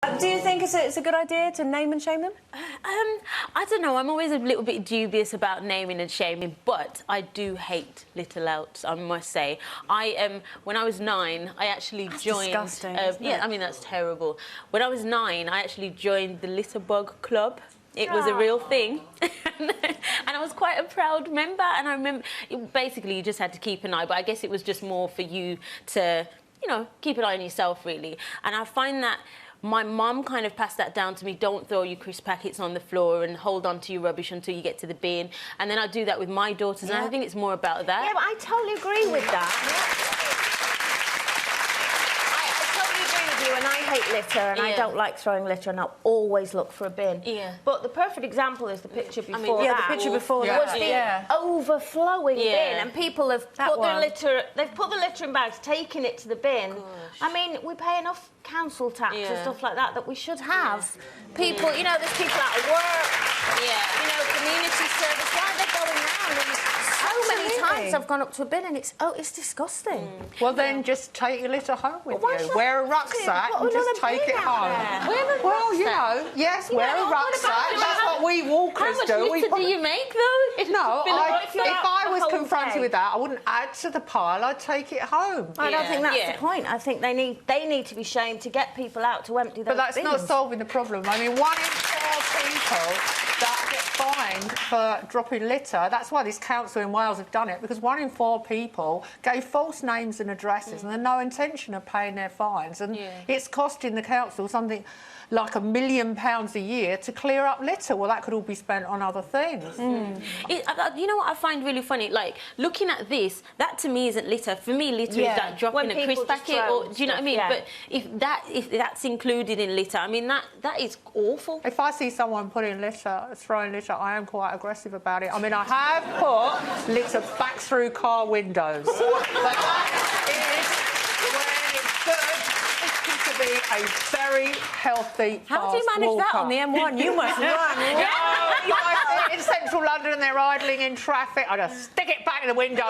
Do you think it's a good idea to name and shame them? I don't know. I'm always a little bit dubious about naming and shaming, but I do hate little outs, I must say. When I was 9, I actually joined... disgusting, yeah, I mean, that's terrible. When I was 9, I actually joined the Litterbug Club. It was a real thing. And I was quite a proud member. And I remember, basically, you just had to keep an eye. But I guess it was just more for you to, you know, keep an eye on yourself, really. And I find that my mum kind of passed that down to me. Don't throw your crisp packets on the floor and hold on to your rubbish until you get to the bin. And then I do that with my daughters. And I think it's more about that. Yeah, but I totally agree with that. And I hate litter, and I don't like throwing litter, and I'll always look for a bin. Yeah. But the perfect example is the picture before the picture before that was the overflowing bin, and people have put their litter. They've put the litter in bags, taken it to the bin. I mean, we pay enough council tax and stuff like that we should have people. You know, there's people out of work. You know, community service. Why are they going around? So many times I've gone up to a bin and it's disgusting. Well, then just take your litter home with you. Wear a rucksack and just take it home. Well, you know, yes, wear a rucksack. That's what we walkers do. How much litter do you make, though? If I was confronted with that, I wouldn't add to the pile. I'd take it home. I don't think that's the point. I think they need to be shamed to get people out to empty those But that's bins. not solving the problem. I mean, 1 in 4 people that get fined for dropping litter. That's why this council in Wales have done it, because 1 in 4 people gave false names and addresses and had no intention of paying their fines. And it's costing the council something like £1 million a year to clear up litter. Well, that could all be spent on other things. You know what I find really funny? Like, looking at this, that to me isn't litter. For me, litter is like dropping a crisp packet, or do you know what I mean? But if that's included in litter, I mean, that is awful. If I see someone throwing litter, I am quite aggressive about it. I mean, I have put litter back through car windows. But that is when it's good. To be a very healthy, How do you manage that on the M1? You must run. You know, in central London, they're idling in traffic. I just stick it back in the window.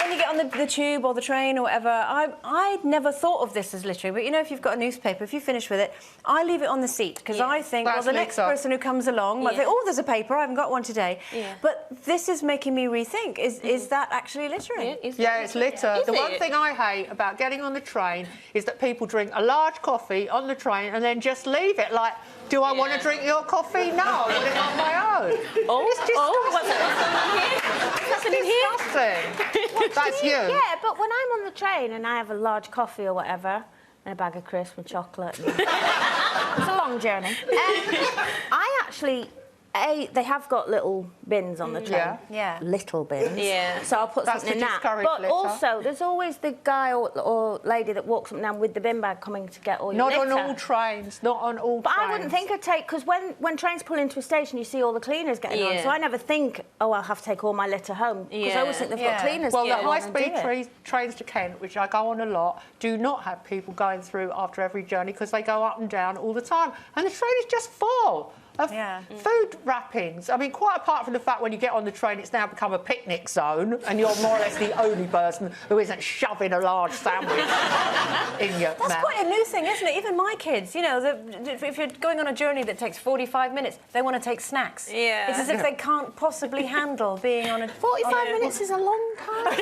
When you get on the tube or the train or whatever, I never thought of this as littering, but you know, if you've got a newspaper, if you finish with it, I leave it on the seat because I think, well, the next person who comes along might say, oh, there's a paper, I haven't got one today. But this is making me rethink, is that actually littering? Yeah, it's litter. The one thing I hate about getting on the train is that people drink a large coffee on the train and then just leave it. Like, do I want to drink your coffee? No, I want it on my own. It's disgusting. That's you. Yeah, but when I'm on the train and I have a large coffee or whatever, and a bag of crisps and chocolate, and it's a long journey. I actually... they have got little bins on the train. Little bins. So I'll put something in that. But also, there's always the guy or lady that walks up and down with the bin bag coming to get all your litter. Not on all trains. Not on all trains. But I wouldn't think I'd take... Because when trains pull into a station, you see all the cleaners getting on. So I never think, oh, I'll have to take all my litter home. Because I always think they've got cleaners. Well, the high-speed trains to Kent, which I go on a lot, do not have people going through after every journey because they go up and down all the time. And the train is just full of food wrappings. I mean, quite apart from the fact when you get on the train, it's now become a picnic zone and you're more or less the only person who isn't shoving a large sandwich in your mouth. That's quite a new thing, isn't it? Even my kids, you know, if you're going on a journey that takes 45 minutes, they want to take snacks. It's as if they can't possibly handle being on a... 45 minutes is a long time.